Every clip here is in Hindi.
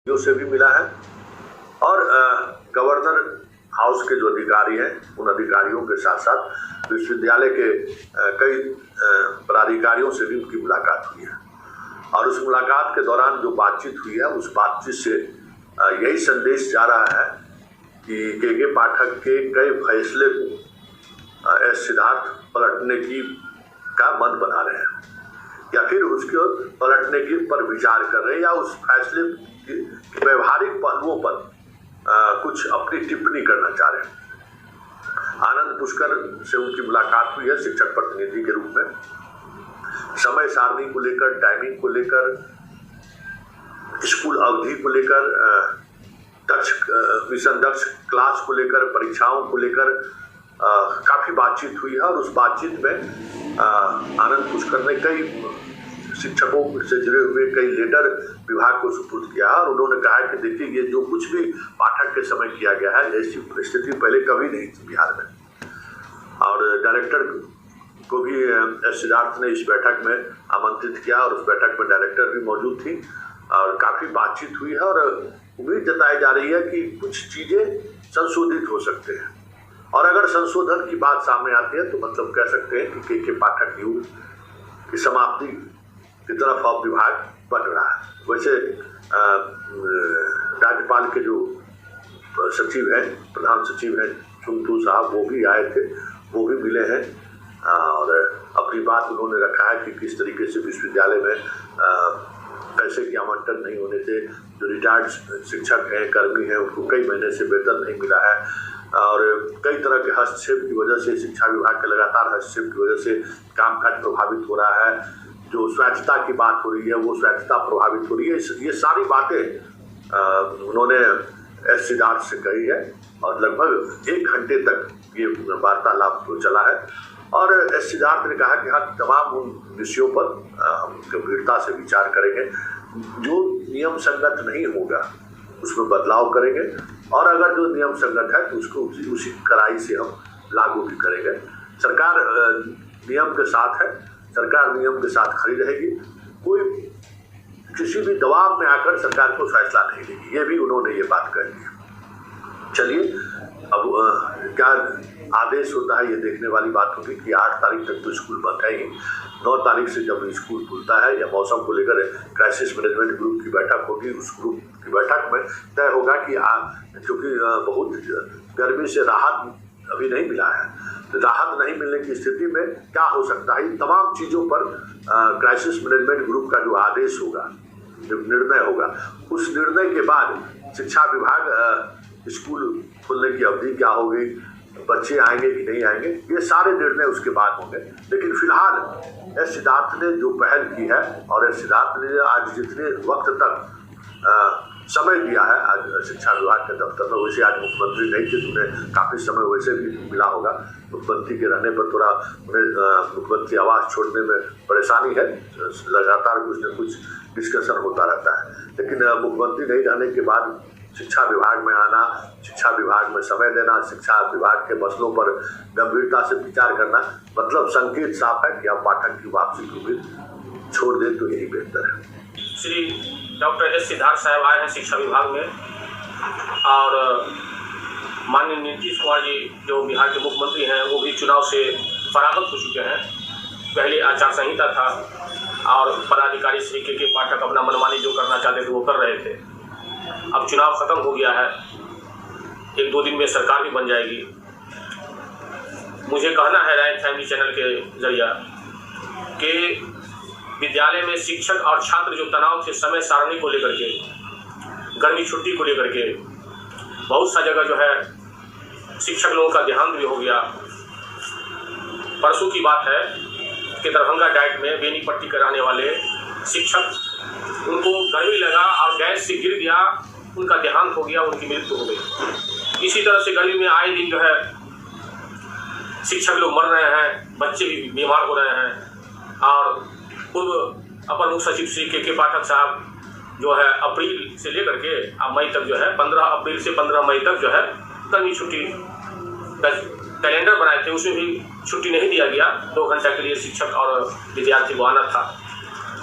से भी मिला है और गवर्नर हाउस के जो अधिकारी हैं उन अधिकारियों के साथ साथ विश्वविद्यालय के कई पदाधिकारियों से भी उनकी मुलाकात हुई है। और उस मुलाकात के दौरान जो बातचीत हुई है उस बातचीत से यही संदेश जा रहा है कि के पाठक के कई फैसले को एस सिद्धार्थ पलटने की का मन बना रहे हैं या फिर उसके पलटने की पर विचार कर रहे हैं या उस फैसले के व्यवहारिक पहलुओं पर कुछ अपनी टिप्पणी करना चाह रहे हैं। आनंद पुष्कर से उनकी मुलाकात हुई है शिक्षक प्रतिनिधि के रूप में। समय सारणी को लेकर, टाइमिंग को लेकर, स्कूल अवधि को लेकर, मिशन दक्ष क्लास को लेकर, परीक्षाओं को लेकर काफी बातचीत हुई है और उस बातचीत में आनंद पुष्कर ने कई शिक्षकों से जुड़े हुए कई लेटर विभाग को सुपुर्द किया और उन्होंने कहा कि देखिए ये जो कुछ भी पाठक के समय किया गया है ऐसी परिस्थिति पहले कभी नहीं थी बिहार में। और डायरेक्टर को भी एस सिद्धार्थ ने इस बैठक में आमंत्रित किया और उस बैठक में डायरेक्टर भी मौजूद थी और काफी बातचीत हुई है और उम्मीद जताई जा रही है कि कुछ चीजें संशोधित हो सकते हैं। और अगर संशोधन की बात सामने आती है तो मतलब कह सकते हैं कि के पाठक युग की समाप्ति की तरफ अब विभाग बढ़ रहा है। वैसे राज्यपाल के जो सचिव हैं, प्रधान सचिव हैं चुंटू साहब, वो भी आए थे, वो भी मिले हैं और अपनी बात उन्होंने रखा है कि किस तरीके से विश्वविद्यालय में पैसे की आवंटन नहीं होने से जो रिटायर्ड शिक्षक हैं, कर्मी हैं, उनको कई महीने से वेतन नहीं मिला है और कई तरह के हस्तक्षेप की वजह से, शिक्षा विभाग के लगातार हस्तक्षेप की वजह से कामकाज प्रभावित हो रहा है। जो स्वच्छता की बात हो रही है वो स्वच्छता प्रभावित हो रही है। ये सारी बातें उन्होंने एस सिद्धार्थ से कही है और लगभग 1 घंटे तक ये वार्तालाप चला है और एस सिद्धार्थ ने कहा कि हाँ तमाम उन विषयों पर हम गंभीरता से विचार करेंगे, जो नियम संगत नहीं होगा उसमें बदलाव करेंगे और अगर जो नियम संगत है तो उसको उसी कड़ाई से हम लागू भी करेंगे। सरकार नियम के साथ है, सरकार नियम के साथ खड़ी रहेगी, कोई किसी भी दबाव में आकर सरकार को फैसला नहीं लेगी, ये भी उन्होंने ये बात कह दी। चलिए अब क्या आदेश होता है ये देखने वाली बात होगी कि 8 तारीख तक तो स्कूल बंद है ही। 9 तारीख से जब स्कूल खुलता है या मौसम को लेकर क्राइसिस मैनेजमेंट ग्रुप की बैठक होगी, उस ग्रुप की बैठक में तय होगा कि क्योंकि बहुत गर्मी से राहत अभी नहीं मिला है, राहत नहीं मिलने की स्थिति में क्या हो सकता है, इन तमाम चीज़ों पर क्राइसिस मैनेजमेंट ग्रुप का जो आदेश होगा, जो निर्णय होगा, उस निर्णय के बाद शिक्षा विभाग स्कूल खुलने की अवधि क्या होगी, बच्चे आएंगे कि नहीं आएंगे, ये सारे निर्णय उसके बाद होंगे। लेकिन फिलहाल एस सिद्धार्थ ने जो पहल की है और एस सिद्धार्थ ने आज जितने वक्त तक समय दिया है आज शिक्षा विभाग के दफ्तर में, वैसे आज मुख्यमंत्री नहीं थे, उन्हें काफ़ी समय वैसे भी मिला होगा। मुख्यमंत्री के रहने पर थोड़ा उन्हें मुख्यमंत्री आवास छोड़ने में परेशानी है, लगातार कुछ न कुछ डिस्कशन होता रहता है। लेकिन मुख्यमंत्री नहीं रहने के बाद शिक्षा विभाग में आना, शिक्षा विभाग में समय देना, शिक्षा विभाग के मसलों पर गंभीरता से विचार करना, मतलब संकेत साफ है कि आप पाठक की वापसी की उम्मीद छोड़ दें तो यही बेहतर है। श्री डॉक्टर एस सिद्धार्थ साहब आए हैं शिक्षा विभाग में और माननीय नीतीश कुमार जी जो बिहार के मुख्यमंत्री हैं वो भी चुनाव से फरागत हो चुके हैं। पहले आचार संहिता था और पदाधिकारी श्री के पाठक अपना मनमानी जो करना चाहते थे वो कर रहे थे। अब चुनाव खत्म हो गया है, 1-2 दिन में सरकार भी बन जाएगी। मुझे कहना है राइट फैमिली चैनल के जरिए कि विद्यालय में शिक्षक और छात्र जो तनाव थे समय सारणी को लेकर के, गर्मी छुट्टी को लेकर के, बहुत सा जगह जो है शिक्षक लोगों का देहांत भी हो गया। परसों की बात है कि दरभंगा डाइट में बेनी पट्टी कराने वाले शिक्षक, उनको गर्मी लगा और गैस से गिर गया, उनका देहांत हो गया, उनकी मृत्यु हो गई। इसी तरह से गर्मी में आए दिन जो है शिक्षक लोग मर रहे हैं, बच्चे भी बीमार हो रहे हैं। और पूर्व अपर मुख्य सचिव श्री के पाठक साहब जो है अप्रैल से लेकर के मई तक जो है 15 अप्रैल से 15 मई तक जो है गर्मी छुट्टी का कैलेंडर बनाए थे, उसमें भी छुट्टी नहीं दिया गया। 2 घंटा के लिए शिक्षक और विद्यार्थी को आना था।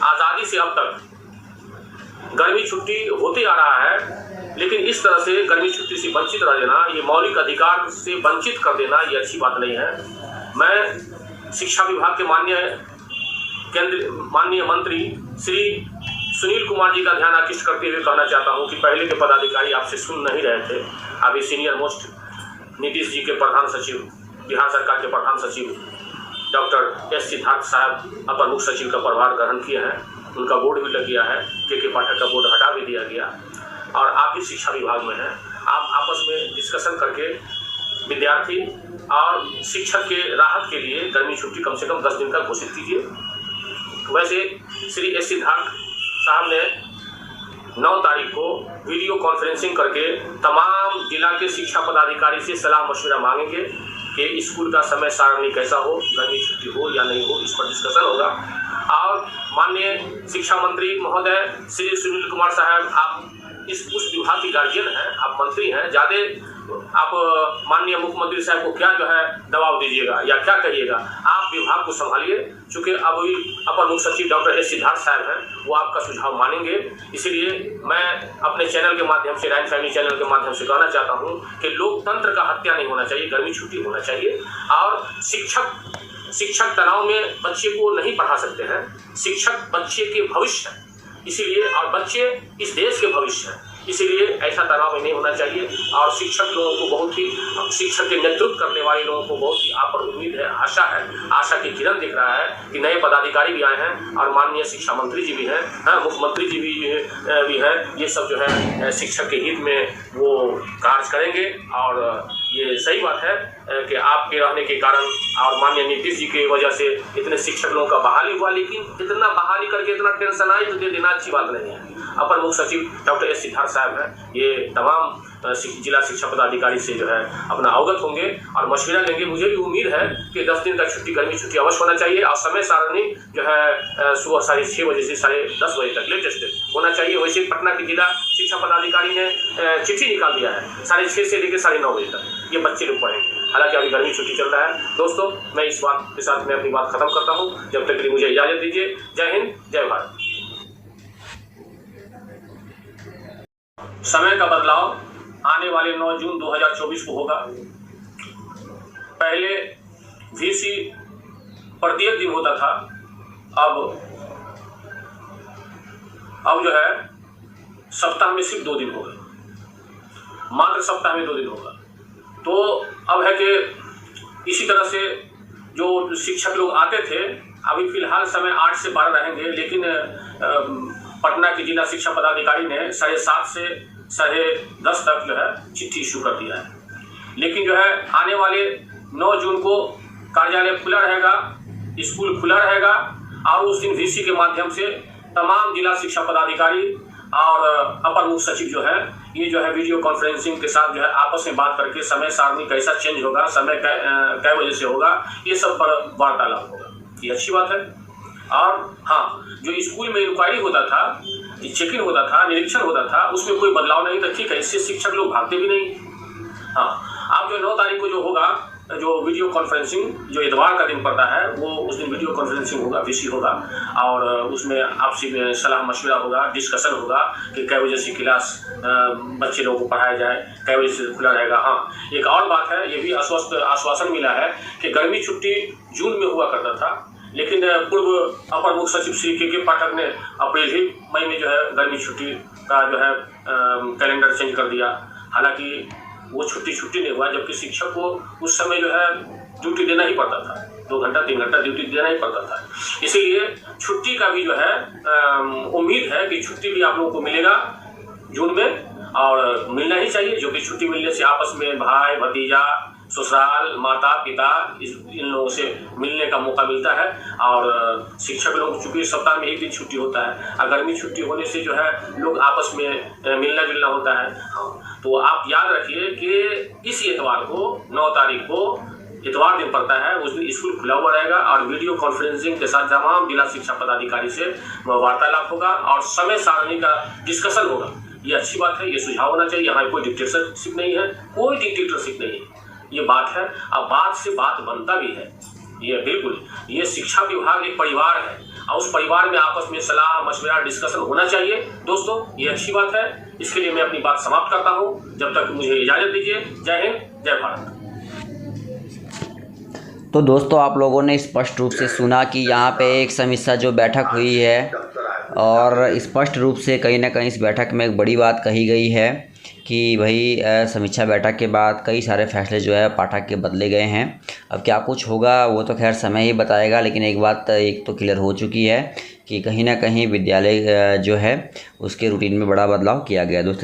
आज़ादी से अब तक गर्मी छुट्टी होते आ रहा है, लेकिन इस तरह से गर्मी छुट्टी से वंचित रह देना, ये मौलिक अधिकार से वंचित कर देना, ये अच्छी बात नहीं है। मैं शिक्षा विभाग के माननीय मंत्री श्री सुनील कुमार जी का ध्यान आकृष्ट करते हुए कहना चाहता हूं कि पहले के पदाधिकारी आपसे सुन नहीं रहे थे। अभी सीनियर मोस्ट नीतीश जी के प्रधान सचिव, बिहार सरकार के प्रधान सचिव डॉक्टर एस सिद्धार्थ साहब अपर मुख्य सचिव का प्रभार ग्रहण किए हैं, उनका बोर्ड भी लग गया है, के पाठक का बोर्ड हटा भी दिया गया, और आप भी शिक्षा विभाग में हैं। आप आपस में डिस्कशन करके विद्यार्थी और शिक्षक के राहत के लिए गर्मी छुट्टी कम से कम 10 दिन का घोषित कीजिए। वैसे श्री एस सिद्धार्थ साहब ने 9 तारीख को वीडियो कॉन्फ्रेंसिंग करके तमाम जिला के शिक्षा पदाधिकारी से सलाह मशवरा मांगेंगे कि स्कूल का समय सारणी कैसा हो, गर्मी छुट्टी हो या नहीं हो, इस पर डिस्कशन होगा। और माननीय शिक्षा मंत्री महोदय श्री सुनील कुमार साहब, आप उस विभाग के गार्जियन हैं, आप मंत्री हैं, ज़्यादा आप माननीय मुख्यमंत्री साहब को क्या जो है दबाव दीजिएगा या क्या कहिएगा, आप विभाग को संभालिए। चूँकि अभी अपर मुख्य सचिव डॉक्टर एस सिद्धार्थ साहब हैं, वो आपका सुझाव मानेंगे। इसीलिए मैं अपने चैनल के माध्यम से, राइन फैमिली चैनल के माध्यम से कहना चाहता हूँ कि लोकतंत्र का हत्या नहीं होना चाहिए, गर्मी छुट्टी होना चाहिए। और शिक्षक तनाव में बच्चे को नहीं पढ़ा सकते हैं। शिक्षक बच्चे के भविष्य है, इसीलिए, और बच्चे इस देश के भविष्य हैं, इसीलिए ऐसा तनाव में नहीं होना चाहिए। और शिक्षक लोगों को बहुत ही, शिक्षक के नेतृत्व करने वाले लोगों को बहुत ही आप पर उम्मीद है, आशा की किरण दिख रहा है कि नए पदाधिकारी भी आए हैं और माननीय शिक्षा मंत्री जी भी हैं, मुख्यमंत्री जी भी हैं। ये सब जो है शिक्षक के हित में वो कार्य करेंगे। और ये सही बात है कि आपके रहने के कारण और माननीय नीतीश जी की वजह से इतने शिक्षक लोगों का बहाली हुआ, लेकिन इतना बहाली करके इतना टेंशन आई तो दे देना अच्छी बात नहीं है। अपर मुख्य सचिव डॉक्टर एस सिद्धार्थ साहब हैं, ये तमाम जिला शिक्षा पदाधिकारी से जो है अपना अवगत होंगे और मशवरा लेंगे। मुझे भी उम्मीद है कि 10 दिन का छुट्टी, गर्मी छुट्टी अवश्य होना चाहिए। और समय सारणी जो है सुबह 6:30 बजे से 10:30 बजे तक लेटेस्ट होना चाहिए। वैसे पटना के जिला शिक्षा पदाधिकारी ने चिट्ठी निकाल दिया है 6:30 से लेकर 9:30 बजे तक ये बच्चे लोग पढ़ेंगे। हालांकि अभी गर्मी छुट्टी चल रहा है। दोस्तों, मैं इस बात के साथ मैं अपनी बात खत्म करता हूँ। जब तक के लिए मुझे इजाजत दीजिए। जय हिंद, जय भारत। समय का बदलाव आने वाले 9 जून 2024 को होगा। पहले VC प्रत्येक दिन होता था, अब जो है सप्ताह में सिर्फ 2 दिन होगा, मात्र सप्ताह में 2 दिन होगा। तो अब है कि इसी तरह से जो शिक्षक लोग आते थे, अभी फिलहाल समय 8 से 12 रहेंगे, लेकिन पटना के जिला शिक्षा पदाधिकारी ने 7:30 से 10:30 तक जो है चिट्ठी इशू कर दिया है। लेकिन जो है आने वाले 9 जून को कार्यालय खुला रहेगा, स्कूल खुला रहेगा, और उस दिन VC के माध्यम से तमाम जिला शिक्षा पदाधिकारी और अपर मुख्य सचिव जो है, ये जो है वीडियो कॉन्फ्रेंसिंग के साथ जो है आपस में बात करके समय सारणी कैसा चेंज होगा, समय कै बजे से होगा, ये सब पर वार्तालाप होगा। ये अच्छी बात है। और हाँ, जो स्कूल में इंक्वायरी होता था, चेकिंग होता था, निरीक्षण होता था, उसमें कोई बदलाव नहीं था, ठीक है, इससे शिक्षक लोग भागते भी नहीं। हाँ, अब जो 9 तारीख को जो होगा, जो वीडियो कॉन्फ्रेंसिंग जो इतवार का दिन पड़ता है, वो उस दिन वीडियो कॉन्फ्रेंसिंग होगा, VC होगा, और उसमें आपसी सलाह मशवरा होगा, डिस्कशन होगा कि कै बजे से क्लास बच्चे लोगों को पढ़ाया जाए, कै बजे से खुला रहेगा। हाँ, एक और बात है, ये भी आश्वासन मिला है कि गर्मी छुट्टी जून में हुआ करता था, लेकिन पूर्व अपर मुख्य सचिव श्री के पाठक ने अप्रैल ही मई में जो है गर्मी छुट्टी का जो है कैलेंडर चेंज कर दिया। हालांकि वो छुट्टी नहीं हुआ, जबकि शिक्षक को उस समय जो है ड्यूटी देना ही पड़ता था, 2 घंटा 3 घंटा ड्यूटी देना ही पड़ता था। इसीलिए छुट्टी का भी जो है उम्मीद है कि छुट्टी भी आप लोगों को मिलेगा जून में, और मिलना ही चाहिए। जो कि छुट्टी मिलने से आपस में भाई भतीजा, ससुराल, माता पिता, इन लोगों से मिलने का मौका मिलता है। और शिक्षक लोग चूँकि सप्ताह में 1 दिन छुट्टी होता है, और गर्मी छुट्टी होने से जो है लोग आपस में मिलना जुलना होता है। हाँ, तो आप याद रखिए कि इस इतवार को 9 तारीख को इतवार दिन पड़ता है, उस दिन स्कूल खुला हुआ रहेगा, और वीडियो कॉन्फ्रेंसिंग के साथ तमाम जिला शिक्षा पदाधिकारी से वार्तालाप होगा और समय सारणी का डिस्कशन होगा। ये अच्छी बात है, ये सुझाव होना चाहिए। यहाँ कोई डिक्टेटरशिप नहीं है, कोई डिक्टेटरशिप नहीं है, ये बात है। अब बात से बात बनता भी है, ये बिल्कुल, ये शिक्षा विभाग एक परिवार है और उस परिवार में आपस में सलाह मशवरा डिस्कशन होना चाहिए। दोस्तों ये अच्छी बात है। इसके लिए मैं अपनी बात समाप्त करता हूँ। जब तक मुझे इजाज़त दीजिए। जय हिंद, जय भारत। तो दोस्तों आप लोगों ने स्पष्ट रूप से सुना कि यहाँ पे एक समीक्षा जो बैठक हुई है और स्पष्ट रूप से कहीं ना कहीं इस बैठक में एक बड़ी बात कही गई है कि भाई समीक्षा बैठक के बाद कई सारे फैसले जो है पाठक के बदले गए हैं। अब क्या कुछ होगा वो तो खैर समय ही बताएगा, लेकिन एक बात एक तो क्लियर हो चुकी है कि कहीं ना कहीं विद्यालय जो है उसके रूटीन में बड़ा बदलाव किया गया। दोस्तों